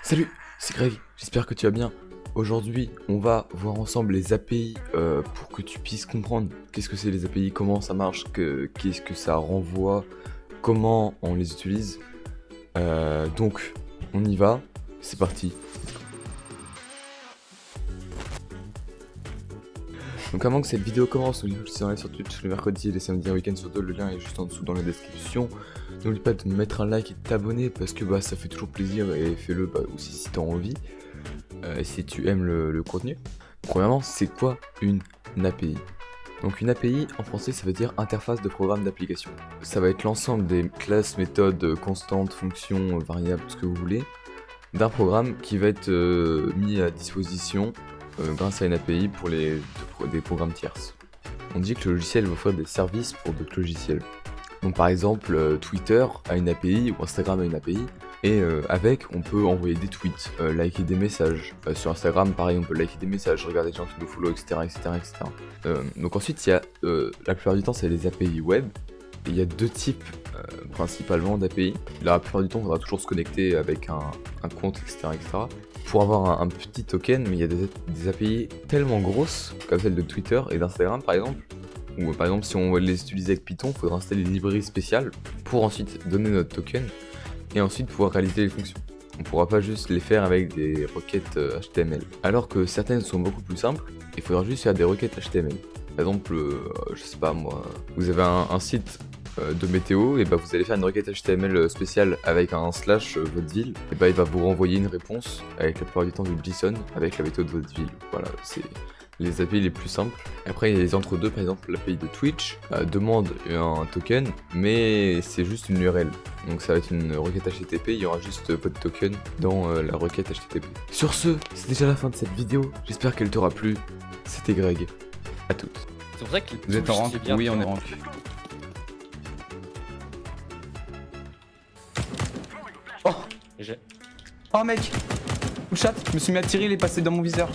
Salut, c'est Greg, j'espère que tu vas bien. Aujourd'hui, on va voir ensemble les API pour que tu puisses comprendre qu'est-ce que c'est les API, comment ça marche, qu'est-ce que ça renvoie, comment on les utilise. Donc, on y va, c'est parti. Donc avant que cette vidéo commence, n'oublie pas que je suis en live sur Twitch le mercredi et les samedis et week-end sur deux, le lien est juste en dessous dans la description. N'oublie pas de mettre un like et de t'abonner parce que ça fait toujours plaisir et fais-le aussi si t'as envie, et si tu aimes le contenu. Premièrement, c'est quoi une API? Donc une API en français ça veut dire interface de programme d'application. Ça va être l'ensemble des classes, méthodes, constantes, fonctions, variables, ce que vous voulez, d'un programme qui va être mis à disposition grâce à une API pour des programmes tierces. On dit que le logiciel va offrir des services pour d'autres logiciels. Donc par exemple, Twitter a une API ou Instagram a une API, et avec, on peut envoyer des tweets, liker des messages. Sur Instagram, pareil, on peut liker des messages, regarder les gens qui nous follow, etc. Donc ensuite, il y a, la plupart du temps, c'est les API web. Et il y a deux types principalement d'API. La plupart du temps, on va toujours se connecter avec un compte, etc. pour avoir un petit token, mais il y a des API tellement grosses, comme celle de Twitter et d'Instagram par exemple, où par exemple si on veut les utiliser avec Python, il faudra installer une librairie spéciale pour ensuite donner notre token et ensuite pouvoir réaliser les fonctions. On ne pourra pas juste les faire avec des requêtes HTML. Alors que certaines sont beaucoup plus simples, il faudra juste faire des requêtes HTML. Par exemple, je sais pas moi, vous avez un site de météo, et vous allez faire une requête HTML spéciale avec un slash votre ville, et il va vous renvoyer une réponse avec la plupart du temps du JSON avec la météo de votre ville. Voilà, c'est les API les plus simples. Après il y a les entre-deux, par exemple l'API de Twitch demande un token, mais c'est juste une URL. Donc ça va être une requête HTTP, il y aura juste votre token dans la requête HTTP. Sur ce, c'est déjà la fin de cette vidéo, j'espère qu'elle t'aura plu. C'était Greg, à toutes. C'est pour ça que Vous êtes en rank? Oui, on est rank. J'ai- Oh mec! Full chat, je me suis mis à tirer, il est passé dans mon viseur.